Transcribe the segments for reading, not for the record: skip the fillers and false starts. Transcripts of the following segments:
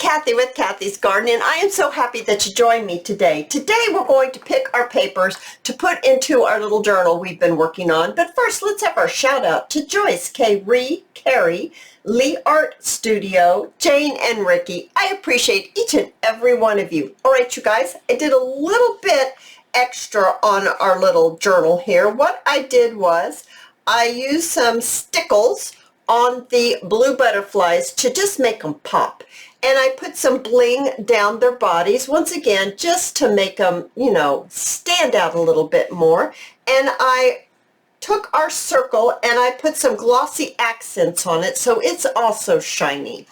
Cathy with Cathy's Garden, and I am so happy that you joined me today. Today we're going to pick our papers to put into our little journal we've been working on. But first, let's have our shout out to Joyce, K. Ree, Carrie, Lee Art Studio, Jane, and Ricky. I appreciate each and every one of you. All right, you guys, I did a little bit extra on our little journal here. What I did was I used some stickles on the blue butterflies to just make them pop. And I put some bling down their bodies, once again, just to make them, stand out a little bit more. And I took our circle and I put some glossy accents on it, so it's also shiny.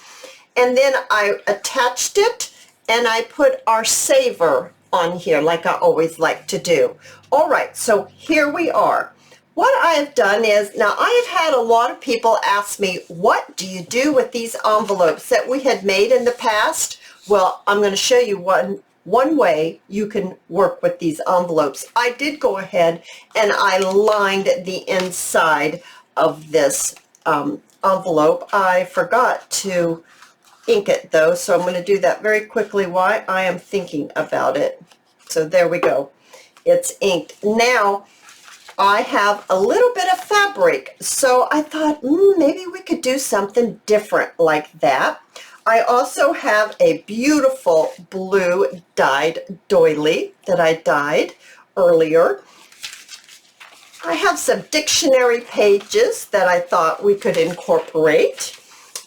And then I attached it and I put our saver on here, like I always like to do. All right, so here we are. What I have done is, now I have had a lot of people ask me, what do you do with these envelopes that we had made in the past? Well, I'm going to show you one way you can work with these envelopes. I did go ahead and I lined the inside of this envelope. I forgot to ink it though, so I'm going to do that very quickly while I am thinking about it. So there we go. It's inked. Now, I have a little bit of fabric, so I thought maybe we could do something different like that. I also have a beautiful blue dyed doily that I dyed earlier. I have some dictionary pages that I thought we could incorporate.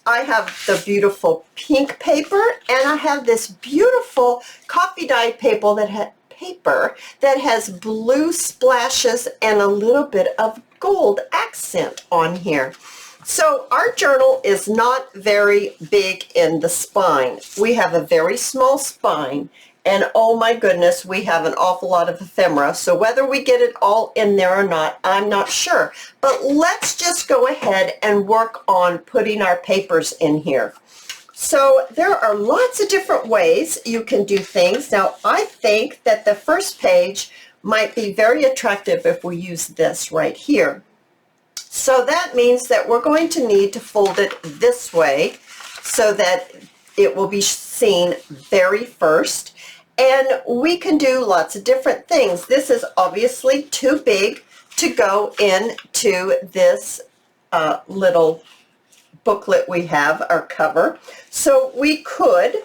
I have the beautiful pink paper, and I have this beautiful coffee dyed paper that has blue splashes and a little bit of gold accent on here. So our journal is not very big in the spine. We have a very small spine, and oh my goodness, we have an awful lot of ephemera. So whether we get it all in there or not, I'm not sure. But let's just go ahead and work on putting our papers in here. So there are lots of different ways you can do things. Now, I think that the first page might be very attractive if we use this right here. So that means that we're going to need to fold it this way so that it will be seen very first. And we can do lots of different things. This is obviously too big to go into this little booklet we have, our cover. So we could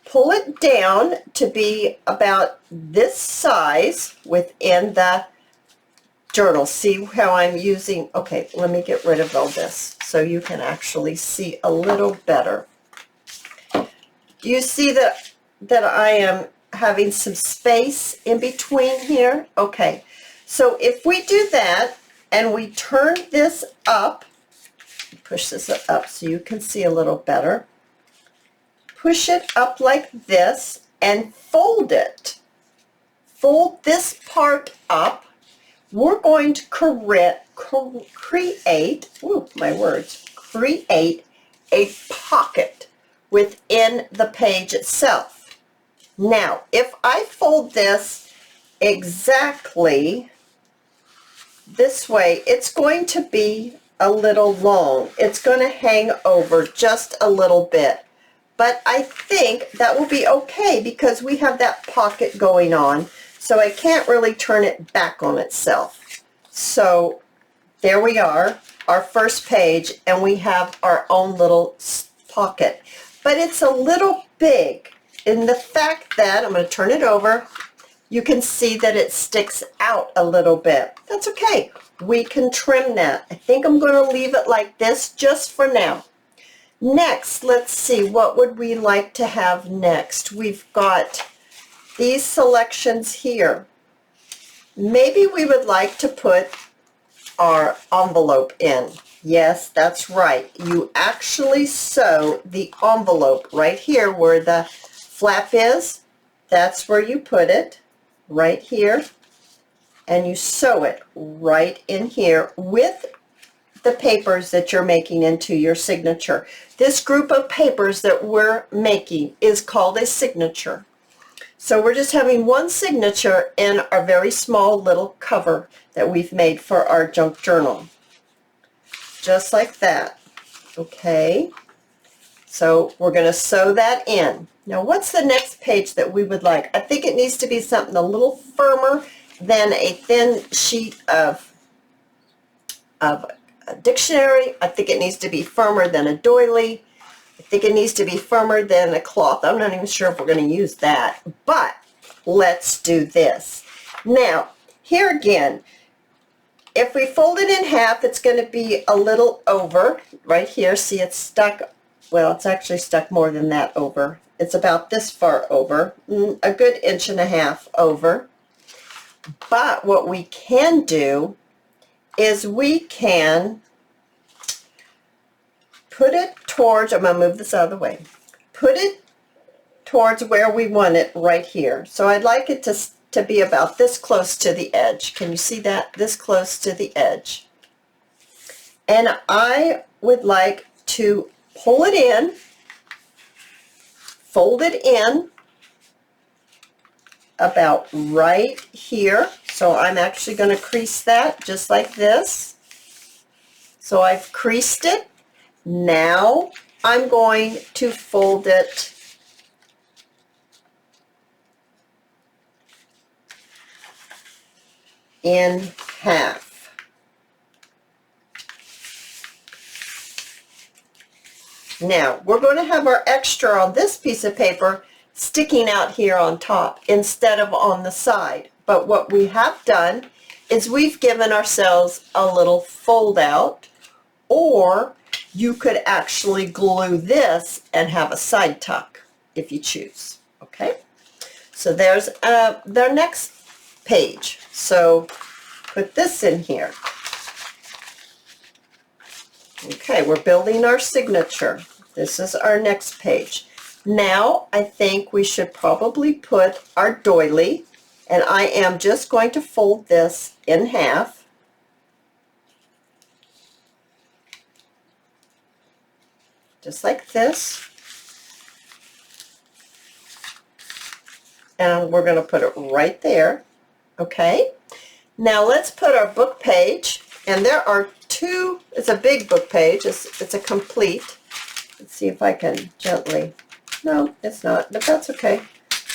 pull it down to be about this size within the journal. See how I'm using, okay, let me get rid of all this so you can actually see a little better. Do you see that I am having some space in between here? Okay, so if we do that and we turn this up, push this up so you can see a little better. Push it up like this and fold it. Fold this part up. We're going to create a pocket within the page itself. Now, if I fold this exactly this way, it's going to be a little long. It's going to hang over just a little bit. But I think that will be okay because we have that pocket going on, so I can't really turn it back on itself. So there we are, our first page, and we have our own little pocket. But it's a little big in the fact that, I'm going to turn it over, you can see that it sticks out a little bit. That's okay. We can trim that. I think I'm going to leave it like this just for now. Next, let's see, what would we like to have next? We've got these selections here. Maybe we would like to put our envelope in. Yes, that's right. You actually sew the envelope right here where the flap is. That's where you put it, right here. And you sew it right in here with the papers that you're making into your signature. This group of papers that we're making is called a signature. So we're just having one signature in our very small little cover that we've made for our junk journal. Just like that. Okay. So we're going to sew that in. Now what's the next page that we would like? I think it needs to be something a little firmer than a thin sheet of a dictionary. I think it needs to be firmer than a doily. I think it needs to be firmer than a cloth. I'm not even sure if we're going to use that, but let's do this. Now, here again, if we fold it in half, it's going to be a little over right here. See, it's stuck. Well, it's actually stuck more than that over. It's about this far over, a good 1.5 inches over. But what we can do is we can put it towards, I'm going to move this out of the way, put it towards where we want it right here. So I'd like it to be about this close to the edge. Can you see that? This close to the edge. And I would like to pull it in, fold it in about right here. So I'm actually going to crease that just like this. So I've creased it. Now I'm going to fold it in half. Now we're going to have our extra on this piece of paper sticking out here on top instead of on the side. But what we have done is we've given ourselves a little fold out, or you could actually glue this and have a side tuck if you choose. Okay, so there's their next page. So put this in here. Okay, we're building our signature. This is our next page. Now I think we should probably put our doily, and I am just going to fold this in half. Just like this. And we're going to put it right there. Okay. Now let's put our book page, and there are two, it's a big book page, it's a complete. Let's see if I can gently, no, it's not, but that's okay.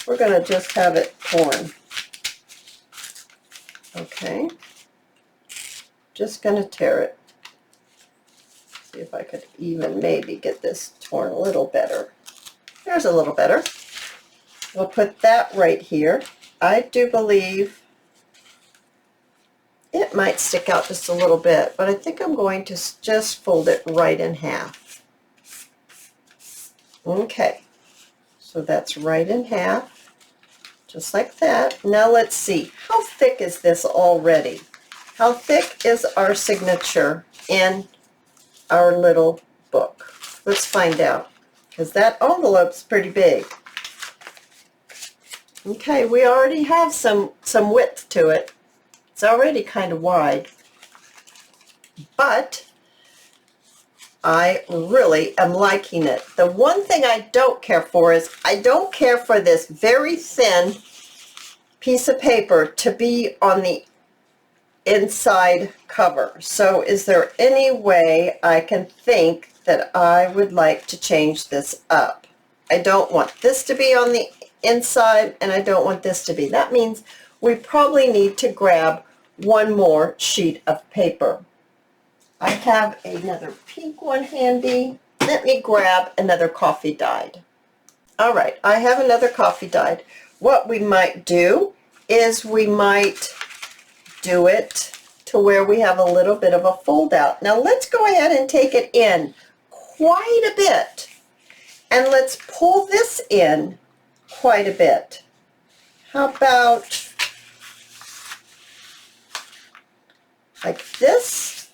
We're going to just have it torn. Okay. Just going to tear it. See if I could even maybe get this torn a little better. There's a little better. We'll put that right here. I do believe it might stick out just a little bit, but I think I'm going to just fold it right in half. Okay, so that's right in half, just like that. Now let's see, how thick is this already? How thick is our signature in our little book? Let's find out, because that envelope's pretty big. Okay, we already have some width to it. It's already kind of wide, but I really am liking it. The one thing I don't care for is I don't care for this very thin piece of paper to be on the inside cover. So is there any way I can think that I would like to change this up? I don't want this to be on the inside, and I don't want this to be. That means we probably need to grab one more sheet of paper. I have another pink one handy. Let me grab another coffee dyed. All right, I have another coffee dyed. What we might do is we might do it to where we have a little bit of a fold out. Now let's go ahead and take it in quite a bit, and let's pull this in quite a bit. How about like this?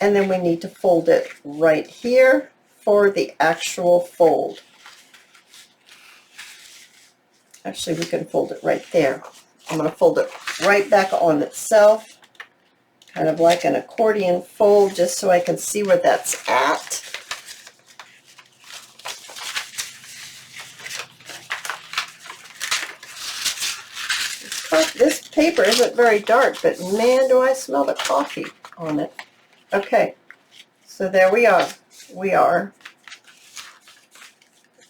And then we need to fold it right here for the actual fold. Actually, we can fold it right there. I'm going to fold it right back on itself, kind of like an accordion fold, just so I can see where that's at. This paper isn't very dark, but man, do I smell the coffee on it. Okay, so there we are. We are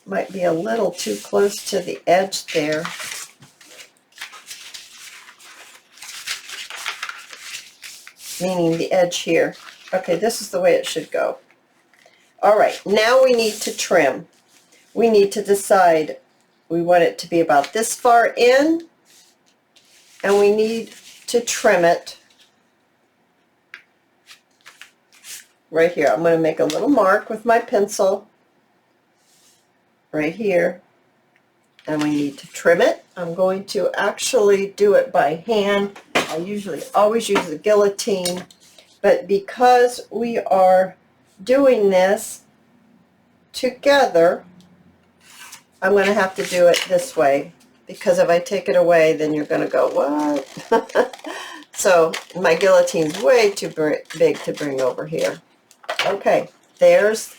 Might be a little too close to the edge there. Meaning the edge here. Okay, this is the way it should go. All right, now we need to trim. We need to decide, we want it to be about this far in, and we need to trim it right here. I'm going to make a little mark with my pencil right here, and we need to trim it. I'm going to actually do it by hand. I usually always use the guillotine, but because we are doing this together, I'm going to have to do it this way, because if I take it away, then you're going to go, what? So my guillotine's way too big to bring over here. Okay, there's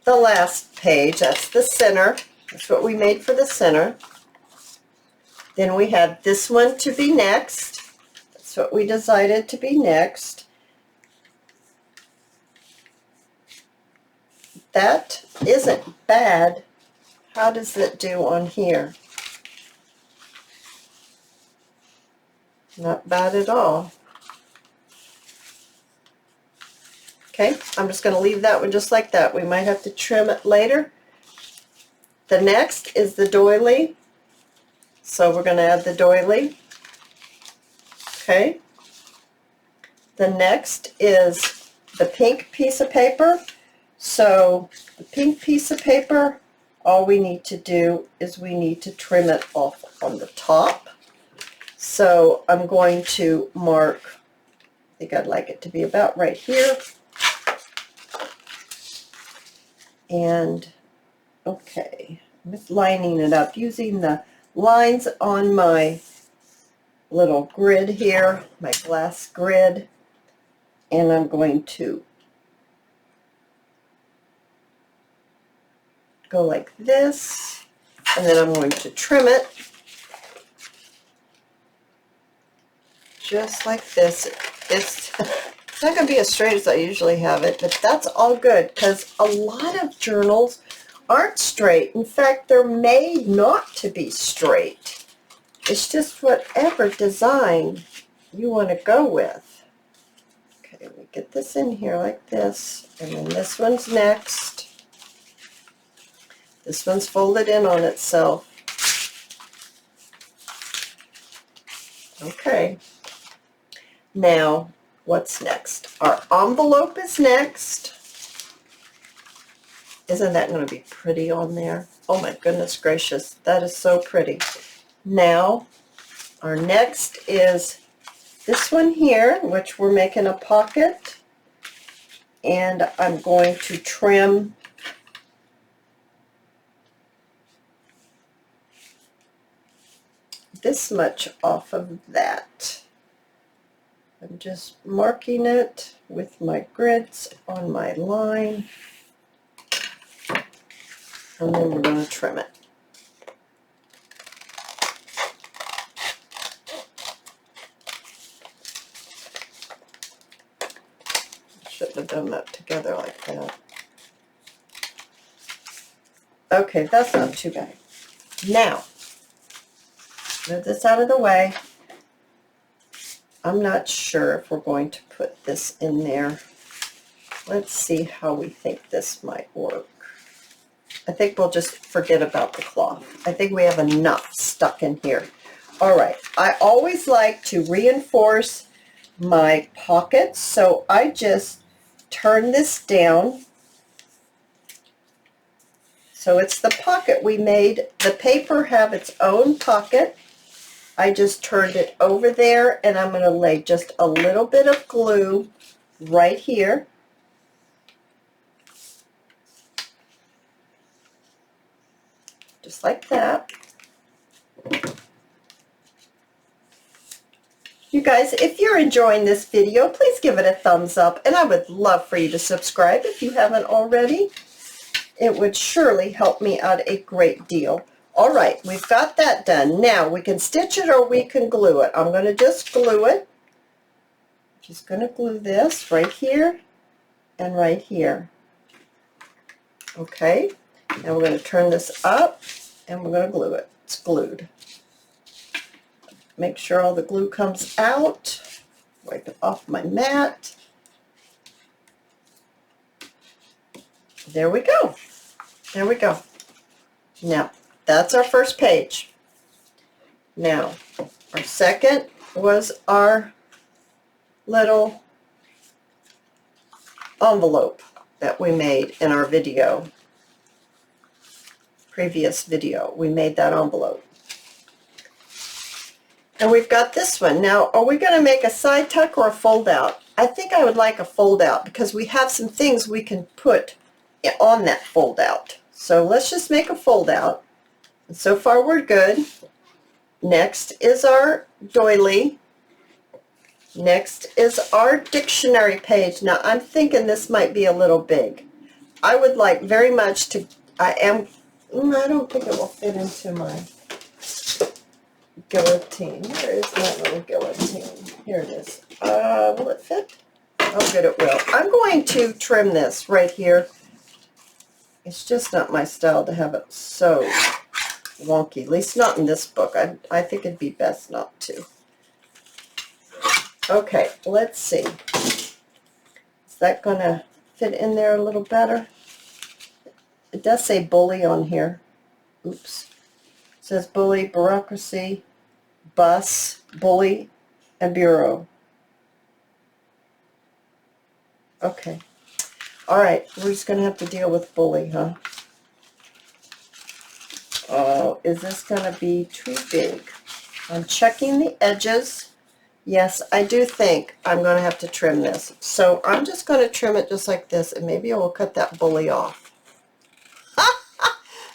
the last page. That's the center. That's what we made for the center. Then we have this one to be next. That's what we decided to be next. That isn't bad. How does it do on here? Not bad at all. Okay, I'm just going to leave that one just like that. We might have to trim it later. The next is the doily. So we're going to add the doily. Okay. The next is the pink piece of paper. So the pink piece of paper, all we need to do is we need to trim it off on the top. So I'm going to mark, I think I'd like it to be about right here. And okay, I'm just lining it up using the lines on my little grid here, my glass grid, and I'm going to go like this, and then I'm going to trim it just like this. It's not going to be as straight as I usually have it, but that's all good, because a lot of journals aren't straight. In fact, they're made not to be straight. It's just whatever design you want to go with. Okay, we get this in here like this, and then this one's next. This one's folded in on itself. Okay. Now, what's next? Our envelope is next. Isn't that going to be pretty on there? Oh my goodness gracious, that is so pretty. Now, our next is this one here, which we're making a pocket. And I'm going to trim this much off of that. I'm just marking it with my grids on my line, and then we're going to trim it. Shouldn't have done that together like that. Okay, that's not too bad. Now, move this out of the way. I'm not sure if we're going to put this in there. Let's see how we think this might work. I think we'll just forget about the cloth. I think we have enough stuck in here. All right, I always like to reinforce my pockets, so I just turn this down. So it's the pocket we made. The paper have its own pocket. I just turned it over there, and I'm going to lay just a little bit of glue right here. Just like that. You guys, if you're enjoying this video, please give it a thumbs up, and I would love for you to subscribe if you haven't already. It would surely help me out a great deal. All right, we've got that done. Now we can stitch it or we can glue it. I'm going to just glue it. Just going to glue this right here and right here. Okay, Now we're going to turn this up and we're going to glue it. It's glued. Make sure all the glue comes out. Wipe it off my mat. There we go. There we go. Now, that's our first page. Now, our second was our little envelope that we made in our video. Previous video, we made that envelope. And we've got this one. Now, are we going to make a side tuck or a fold out? I think I would like a fold out because we have some things we can put on that fold out. So let's just make a fold out. And so far we're good. Next is our doily. Next is our dictionary page. Now I'm thinking this might be a little big. I would like very much to, I don't think it will fit into my guillotine. Where is my little guillotine? Here it is. Will it fit? Oh, good, it will. I'm going to trim this right here. It's just not my style to have it so wonky, at least not in this book. I think it'd be best not to. Okay, let's see. Is that going to fit in there a little better? It does say bully on here. Oops. It says bully, bureaucracy, bus, bully, and bureau. Okay. All right, we're just going to have to deal with bully, huh? Oh, is this going to be too big? I'm checking the edges. Yes, I do think I'm going to have to trim this. So I'm just going to trim it just like this, and maybe I will cut that bully off.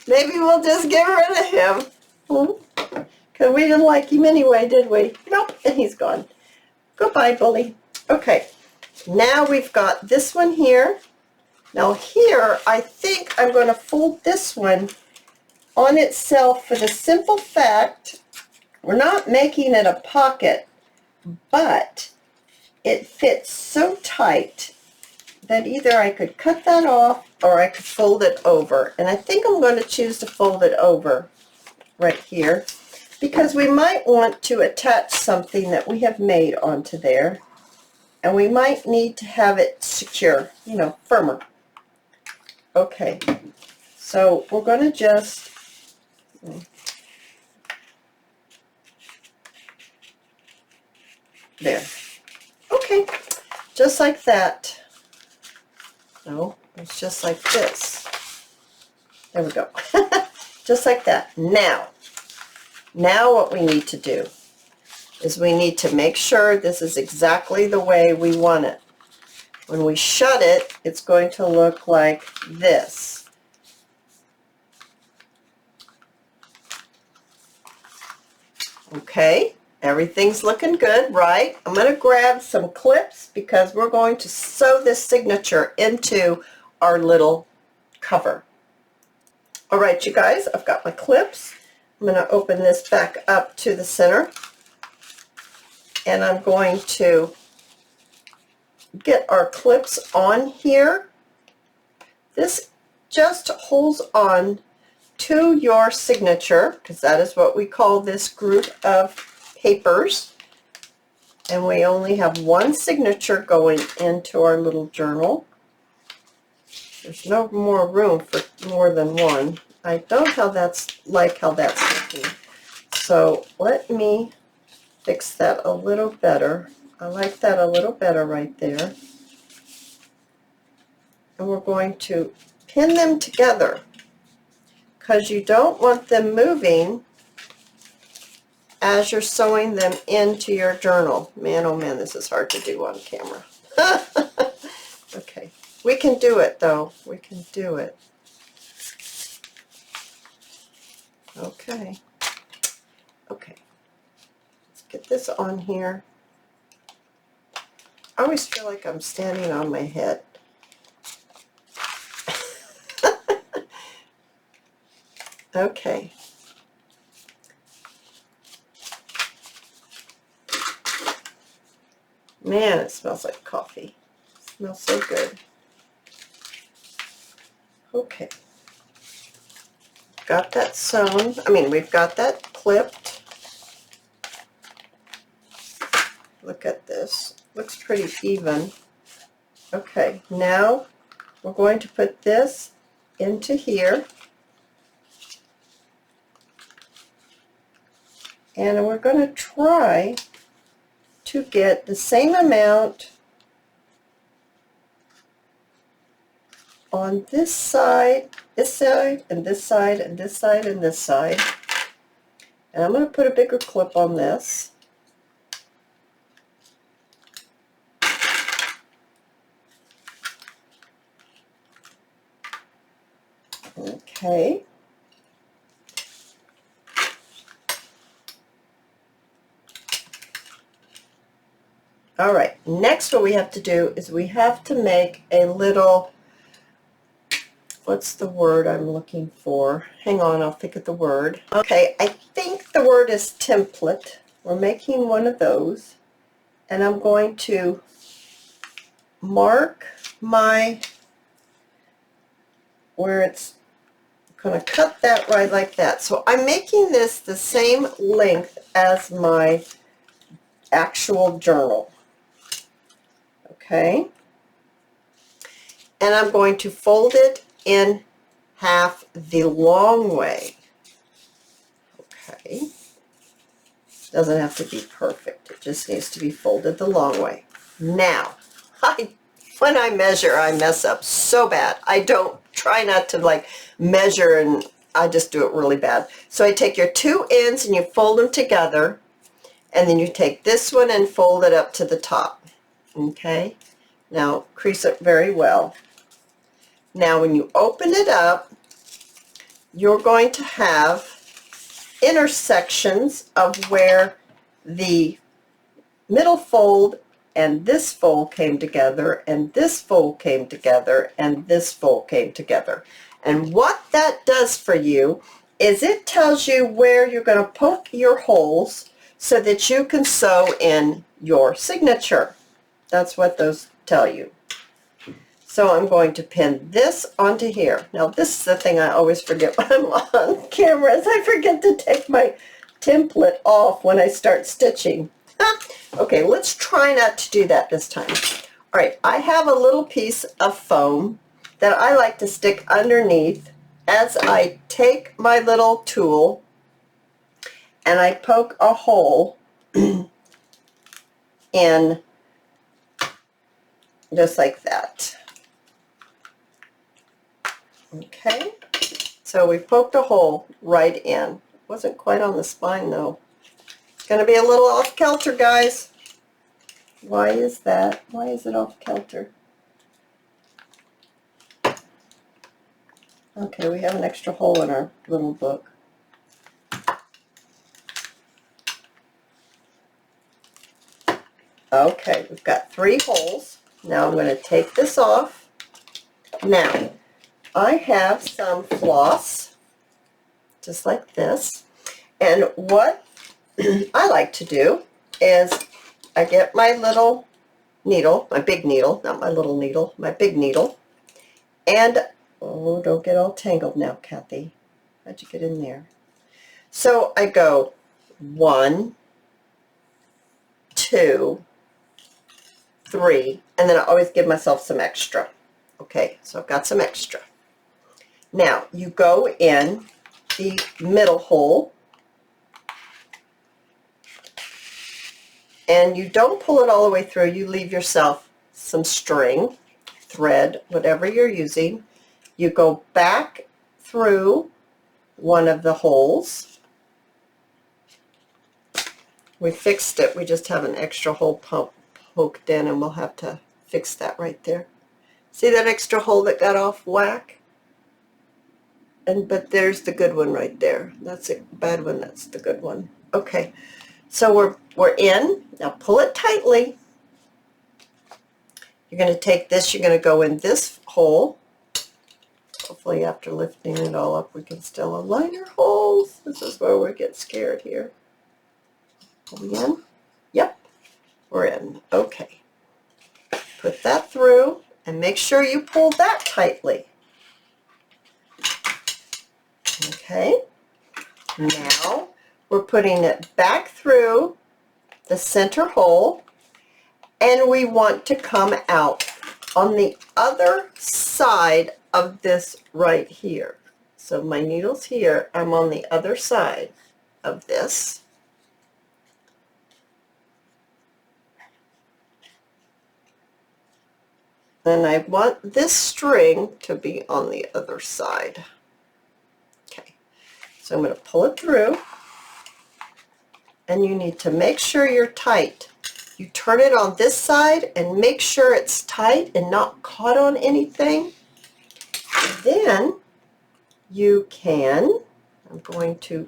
Maybe we'll just get rid of him. Because we didn't like him anyway, did we? Nope, and he's gone. Goodbye, bully. Okay, now we've got this one here. Now here, I think I'm going to fold this one on itself for the simple fact we're not making it a pocket, but it fits so tight that either I could cut that off or I could fold it over. And I think I'm going to choose to fold it over right here because we might want to attach something that we have made onto there, and we might need to have it secure, you know, firmer. Okay, so we're going to just there. Okay, just like that. No, it's just like this. There we go. Just like that. Now what we need to do is we need to make sure this is exactly the way we want it. When we shut it, it's going to look like this. Okay, everything's looking good, right? I'm going to grab some clips because we're going to sew this signature into our little cover. All right, you guys, I've got my clips. I'm going to open this back up to the center, and I'm going to get our clips on here. This just holds on to your signature, because that is what we call this group of papers, and we only have one signature going into our little journal. There's no more room for more than one. I don't like how that's looking, so let me fix that a little better. I like that a little better right there. And we're going to pin them together because you don't want them moving as you're sewing them into your journal. Man, oh man, this is hard to do on camera. Okay, we can do it though. We can do it. Okay. Okay. Let's get this on here. I always feel like I'm standing on my head. Okay. Man, it smells like coffee. It smells so good. Okay. got that sewn. We've got that clipped. Look at this. Looks pretty even. Okay, now we're going to put this into here. And we're going to try to get the same amount on this side, and this side, and this side, and this side. And I'm going to put a bigger clip on this. Okay. All right, next what we have to do is we have to make a little, what's the word I'm looking for? Hang on, I'll think of the word. Okay, I think the word is template. We're making one of those, and I'm going to mark my, where it's going to cut that right like that. So I'm making this the same length as my actual journal. Okay, and I'm going to fold it in half the long way. Okay, doesn't have to be perfect, it just needs to be folded the long way. Now, when I measure, I mess up so bad. I don't try not to like measure, and I just do it really bad. So I take your two ends and you fold them together, and then you take this one and fold it up to the top. Okay, now crease it very well. Now when you open it up, you're going to have intersections of where the middle fold and this fold came together, and this fold came together, and this fold came together. And what that does for you is it tells you where you're going to poke your holes so that you can sew in your signature. That's what those tell you. So I'm going to pin this onto here. Now this is the thing I always forget when I'm on camera, is I forget to take my template off when I start stitching. Okay, let's try not to do that this time. All right, I have a little piece of foam that I like to stick underneath as I take my little tool and I poke a hole in just like that. Okay, so we poked a hole right in. Wasn't quite on the spine though. It's going to be a little off kilter, guys. Why is that? Why is it off kilter? Okay, we have an extra hole in our little book. Okay, we've got 3 holes. Now I'm going to take this off. Now, I have some floss, just like this. And what I like to do is I get my little needle, my big needle, not my little needle, my big needle. And, oh, don't get all tangled now, Cathy. How'd you get in there? So I go 1, 2, 3, and then I always give myself some extra. Okay, so I've got some extra. Now, you go in the middle hole, and you don't pull it all the way through. You leave yourself some string, thread, whatever you're using. You go back through one of the holes. We fixed it. We just have an extra hole poked in, and we'll have to fix that right there. See that extra hole that got off whack? But there's the good one right there. That's a bad one. That's the good one. Okay, so we're in. Now pull it tightly. You're going to take this. You're going to go in this hole. Hopefully, after lifting it all up, we can still align our holes. This is where we get scared here. Are we in? Yep, we're in. Okay. Put that through, and make sure you pull that tightly. Okay, now we're putting it back through the center hole, and we want to come out on the other side of this right here. So my needle's here, I'm on the other side of this. And I want this string to be on the other side. Okay, so I'm going to pull it through, and you need to make sure you're tight. You turn it on this side and make sure it's tight and not caught on anything. And then you can, I'm going to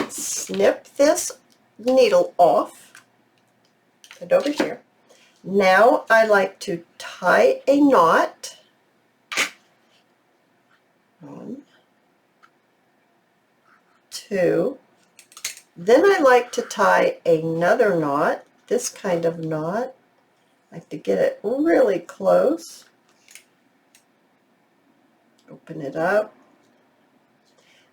snip this needle off, put it over here. Now I like to tie a knot. 1, 2. Then I like to tie another knot, this kind of knot. I like to get it really close. Open it up.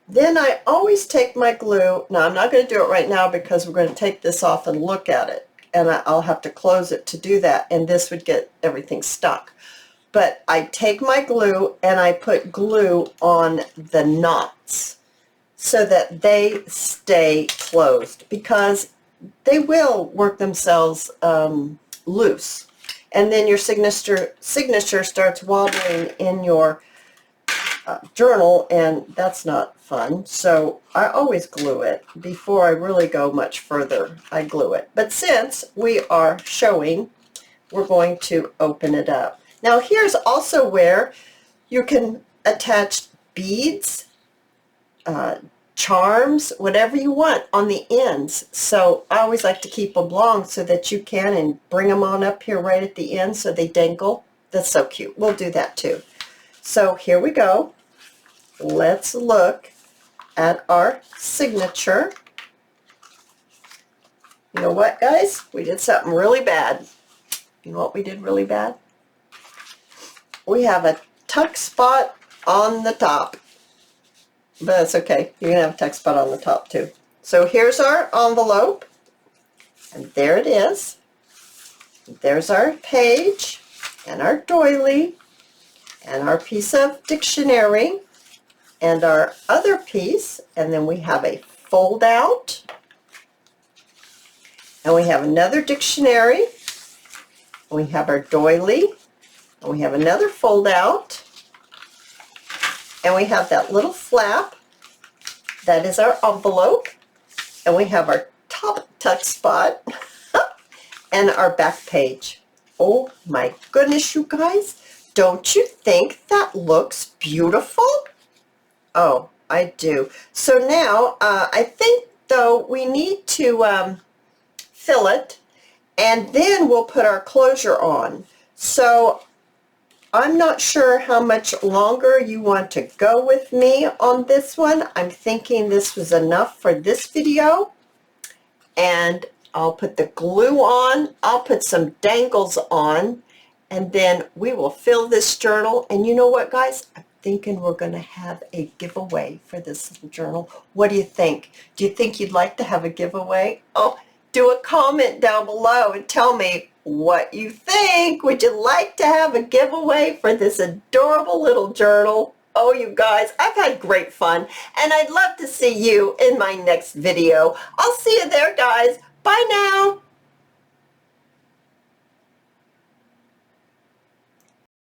Then I always take my glue. Now I'm not going to do it right now because we're going to take this off and look at it. And I'll have to close it to do that, and this would get everything stuck. But I take my glue and I put glue on the knots so that they stay closed, because they will work themselves loose. And then your signature starts wobbling in your journal, and that's not fun. So I always glue it before I really go much further. I glue it. But since we are showing, we're going to open it up. Now here's also where you can attach beads, charms, whatever you want on the ends. So I always like to keep them long so that you can, and bring them on up here right at the end so they dangle. That's so cute. We'll do that too. So here we go. Let's look at our signature. You know what, guys? We did something really bad. You know what we did really bad? We have a tuck spot on the top. But that's okay. You're going to have a tuck spot on the top too. So here's our envelope. And there it is. There's our page and our doily and our piece of dictionary and our other piece, and then we have a fold out, and we have another dictionary, and we have our doily, and we have another fold out, and we have that little flap. That is our envelope, and we have our top tuck spot and our back page. Oh my goodness, you guys. Don't you think that looks beautiful? Oh, I do. So now, I think, though, we need to fill it, and then we'll put our closure on. So I'm not sure how much longer you want to go with me on this one. I'm thinking this was enough for this video, and I'll put the glue on. I'll put some dangles on, and then we will fill this journal. And you know what, guys? I'm thinking we're going to have a giveaway for this little journal. What do you think? Do you think you'd like to have a giveaway? Oh, do a comment down below and tell me what you think. Would you like to have a giveaway for this adorable little journal? Oh, you guys, I've had great fun, and I'd love to see you in my next video. I'll see you there, guys. Bye now.